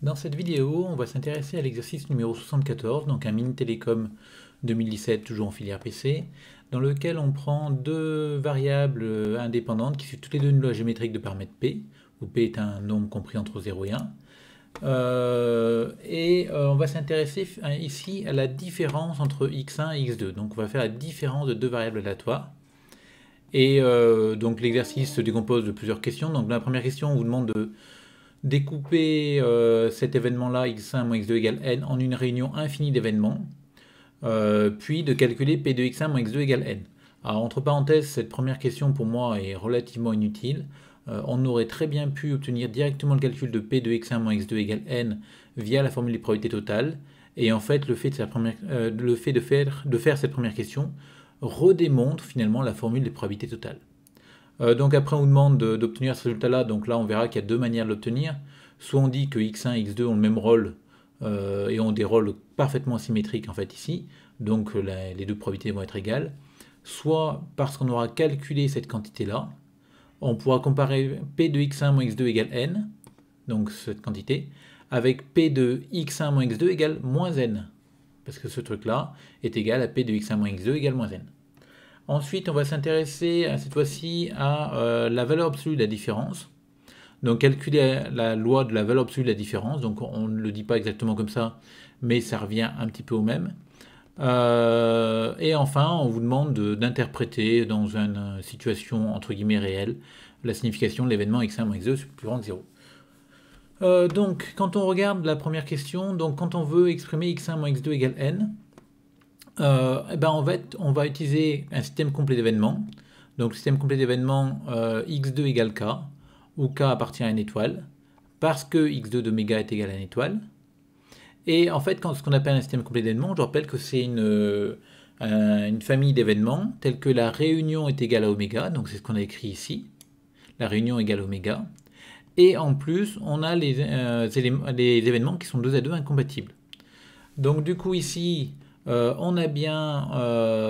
Dans cette vidéo, on va s'intéresser à l'exercice numéro 74, donc un mini télécom 2017, toujours en filière PC, dans lequel on prend deux variables indépendantes qui suivent toutes les deux une loi géométrique de paramètre P, où P est un nombre compris entre 0 et 1. On va s'intéresser ici à la différence entre x1 et x2. Donc on va faire la différence de deux variables aléatoires. Donc l'exercice se décompose de plusieurs questions. Donc dans la première question, on vous demande de découper cet événement-là, x1 moins x2 égale n, en une réunion infinie d'événements, puis de calculer p de x1 moins x2 égale n. Alors entre parenthèses, cette première question pour moi est relativement inutile. On aurait très bien pu obtenir directement le calcul de p de x1 moins x2 égale n via la formule des probabilités totales. Et en fait, le fait de faire cette première question redémontre finalement la formule des probabilités totales. Donc après on nous demande d'obtenir ce résultat-là, donc là on verra qu'il y a deux manières de l'obtenir. Soit on dit que x1 et x2 ont le même rôle et ont des rôles parfaitement symétriques en fait ici, donc les deux probabilités vont être égales. Soit parce qu'on aura calculé cette quantité-là, on pourra comparer p de x1 moins x2 égale n, donc cette quantité, avec p de x1 moins x2 égale moins n, parce que ce truc-là est égal à p de x1 moins x2 égale moins n. Ensuite, on va s'intéresser cette fois-ci à la valeur absolue de la différence. Donc calculer la loi de la valeur absolue de la différence. Donc on ne le dit pas exactement comme ça, mais ça revient un petit peu au même. Et enfin, on vous demande d'interpréter dans une situation entre guillemets réelle la signification de l'événement x1 moins x2 plus grand que 0. Donc quand on regarde la première question, donc quand on veut exprimer x1 moins x2 égale n, en fait, on va utiliser un système complet d'événements. Donc, le système complet d'événements x2 égale k, où k appartient à une étoile, parce que x2 d'oméga est égal à une étoile. Et en fait, ce qu'on appelle un système complet d'événements, je rappelle que c'est une famille d'événements, tels que la réunion est égale à oméga, donc c'est ce qu'on a écrit ici, la réunion égale oméga. Et en plus, on a les événements qui sont 2 à 2 incompatibles. Donc du coup ici, on a bien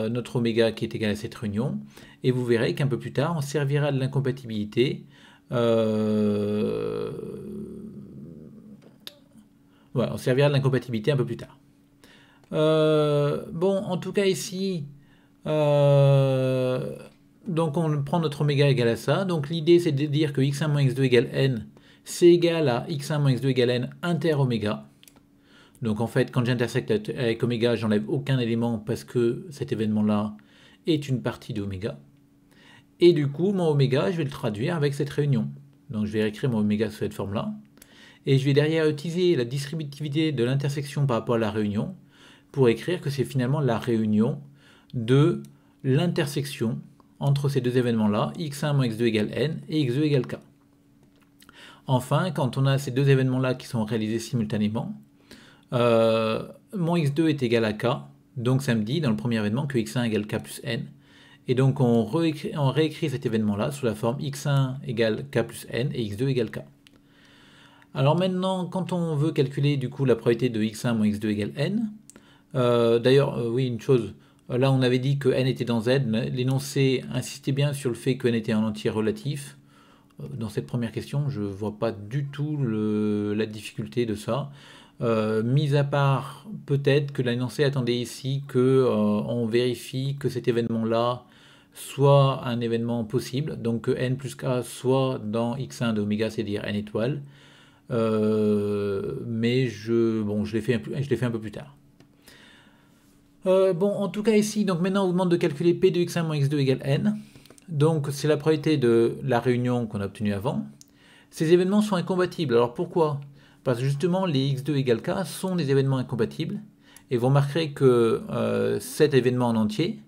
notre oméga qui est égal à cette réunion, et vous verrez qu'un peu plus tard, on servira de l'incompatibilité. Voilà, on servira de l'incompatibilité un peu plus tard. Bon, en tout cas ici, donc on prend notre oméga égal à ça. Donc l'idée c'est de dire que x1 moins x2 égale n, c'est égal à x1 moins x2 égale n inter-oméga. Donc en fait, quand j'intersecte avec oméga, j'enlève aucun élément parce que cet événement-là est une partie de oméga. Et du coup, mon oméga, je vais le traduire avec cette réunion. Donc je vais écrire mon oméga sous cette forme-là. Et je vais derrière utiliser la distributivité de l'intersection par rapport à la réunion pour écrire que c'est finalement la réunion de l'intersection entre ces deux événements-là, x1 moins x2 égale n et x2 égale k. Enfin, quand on a ces deux événements-là qui sont réalisés simultanément, mon x2 est égal à k, donc ça me dit dans le premier événement que x1 égale k plus n. Et donc on réécrit cet événement-là sous la forme x1 égale k plus n et x2 égale k. Alors maintenant, quand on veut calculer du coup la probabilité de x1 moins x2 égale n, d'ailleurs, oui, une chose, là on avait dit que n était dans z, l'énoncé insistait bien sur le fait que n était un entier relatif. Dans cette première question, je ne vois pas du tout la difficulté de ça. Mis à part peut-être que l'énoncé attendait ici que on vérifie que cet événement-là soit un événement possible, donc que n plus k soit dans x1 de oméga, c'est-à-dire n étoiles. Mais je l'ai fait un peu plus tard. Bon, en tout cas ici, donc maintenant on vous demande de calculer p de x1 moins x2 égale n. Donc c'est la probabilité de la réunion qu'on a obtenue avant. Ces événements sont incompatibles. Alors pourquoi? Parce que justement les x2 égale k sont des événements incompatibles. Et vous remarquerez que cet événement en entier,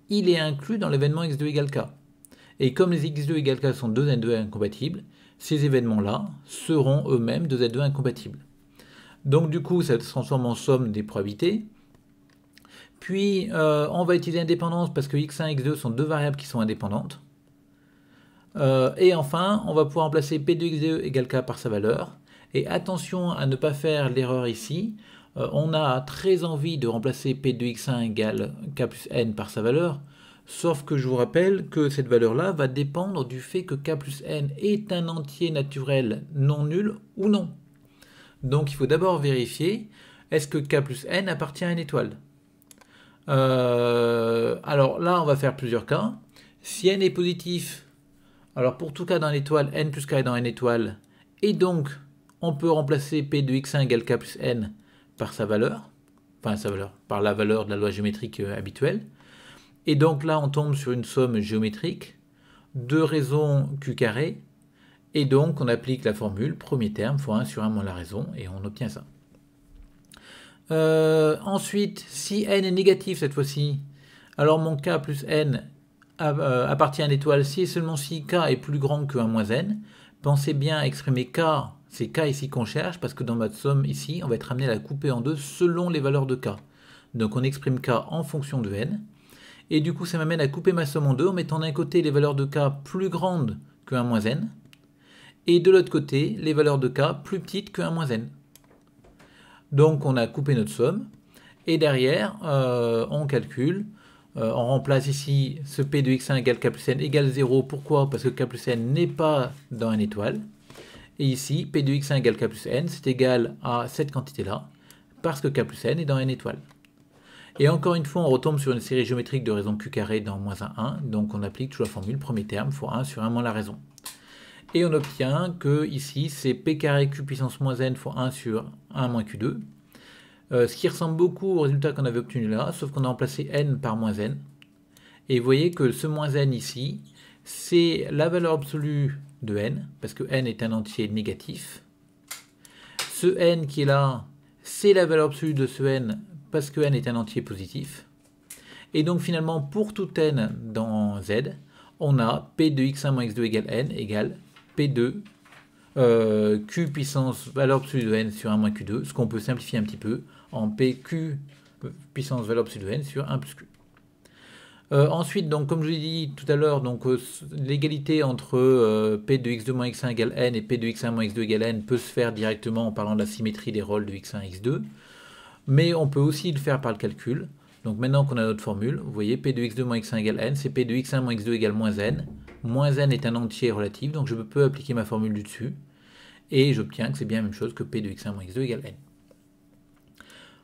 il est inclus dans l'événement x2 égale k. Et comme les x2 égale k sont 2 à 2 incompatibles, ces événements-là seront eux-mêmes 2 à 2 incompatibles. Donc du coup, ça se transforme en somme des probabilités. Puis on va utiliser indépendance parce que x1 et x2 sont deux variables qui sont indépendantes. Et enfin, on va pouvoir remplacer p de x2 égale k par sa valeur. Et attention à ne pas faire l'erreur ici. On a très envie de remplacer p de x1 égale k plus n par sa valeur. Sauf que je vous rappelle que cette valeur-là va dépendre du fait que k plus n est un entier naturel non nul ou non. Donc il faut d'abord vérifier, est-ce que K plus N appartient à une étoile? Alors là, on va faire plusieurs cas. Si N est positif, alors pour tout cas dans l'étoile, N plus K est dans une étoile, et donc on peut remplacer P de x1 égale K plus N par sa valeur, par la valeur de la loi géométrique habituelle. Et donc là, on tombe sur une somme géométrique de raison Q carré, et donc on applique la formule premier terme fois 1 sur 1 moins la raison, et on obtient ça. Ensuite, si n est négatif cette fois-ci, alors mon K plus N appartient à une étoile si et seulement si K est plus grand que 1 moins N. Pensez bien à exprimer K, c'est K ici qu'on cherche, parce que dans notre somme ici, on va être amené à la couper en deux selon les valeurs de K. Donc on exprime K en fonction de N. Et du coup, ça m'amène à couper ma somme en deux en mettant d'un côté les valeurs de K plus grandes que 1 moins N, et de l'autre côté, les valeurs de K plus petites que 1 moins N. Donc on a coupé notre somme, et derrière, on calcule, on remplace ici ce P de x1 égale K plus N égale 0. Pourquoi? Parce que K plus N n'est pas dans une étoile. Et ici, P de x1 égale K plus N, c'est égal à cette quantité-là, parce que K plus N est dans une étoile. Et encore une fois, on retombe sur une série géométrique de raison Q carré dans moins 1, 1, donc on applique toujours la formule premier terme fois 1 sur 1 moins la raison. Et on obtient que ici, c'est P carré Q puissance moins N fois 1 sur 1 moins Q2, ce qui ressemble beaucoup au résultat qu'on avait obtenu là, sauf qu'on a remplacé N par moins N. Et vous voyez que ce moins N ici, c'est la valeur absolue de N, parce que N est un entier négatif. Ce N qui est là, c'est la valeur absolue de ce N, parce que N est un entier positif. Et donc finalement, pour tout N dans Z, on a P de x1 moins x2 égale N égale P2 Q puissance valeur absolue de N sur 1 moins Q2, ce qu'on peut simplifier un petit peu en PQ puissance valeur absolue de N sur 1 plus Q. Ensuite, donc, comme je vous l'ai dit tout à l'heure, l'égalité entre P de x2 moins x1 égale N et P de x1 moins x2 égale N peut se faire directement en parlant de la symétrie des rôles de x1 et x2. Mais on peut aussi le faire par le calcul. Donc maintenant qu'on a notre formule, vous voyez, P de x2 moins x1 égale N, c'est P de x1 moins x2 égale moins N. Moins N est un entier relatif, donc je peux appliquer ma formule du dessus. Et j'obtiens que c'est bien la même chose que P de x1 moins x2 égale N.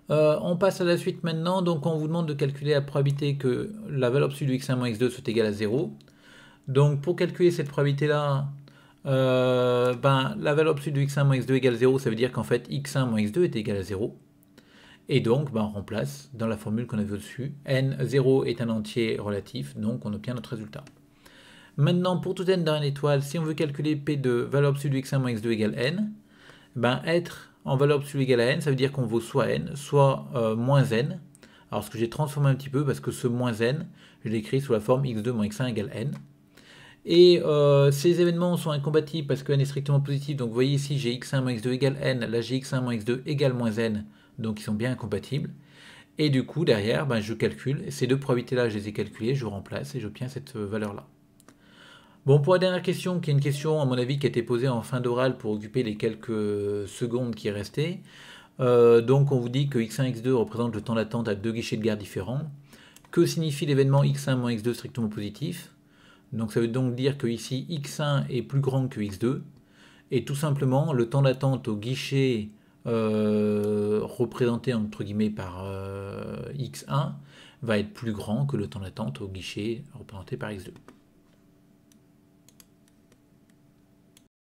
On passe à la suite maintenant, donc on vous demande de calculer la probabilité que la valeur absolue de x1 moins x2 soit égale à 0. Donc pour calculer cette probabilité-là, la valeur absolue de x1 moins x2 égale 0, ça veut dire qu'en fait x1 moins x2 est égal à 0. Et donc on remplace dans la formule qu'on avait au-dessus, n0 est un entier relatif, donc on obtient notre résultat. Maintenant, pour tout n dans une étoile, si on veut calculer P de valeur absolue de x1 moins x2 égale n, être en valeur absolue égale à n, ça veut dire qu'on vaut soit n, soit moins n. Alors ce que j'ai transformé un petit peu, parce que ce moins n, je l'ai écrit sous la forme x2 moins x1 égale n. Et ces événements sont incompatibles parce que n est strictement positif. Donc vous voyez ici, j'ai x1 moins x2 égale n, là j'ai x1 moins x2 égale moins n, donc ils sont bien incompatibles. Et du coup, derrière, je calcule, ces deux probabilités-là, je les ai calculées, je remplace et j'obtiens cette valeur-là. Bon, pour la dernière question, qui est une question, à mon avis, qui a été posée en fin d'oral pour occuper les quelques secondes qui restaient. Donc, on vous dit que x1 x2 représente le temps d'attente à deux guichets de gare différents. Que signifie l'événement x1 moins x2 strictement positif? Donc, ça veut donc dire que ici, x1 est plus grand que x2. Et tout simplement, le temps d'attente au guichet représenté entre guillemets par x1 va être plus grand que le temps d'attente au guichet représenté par x2.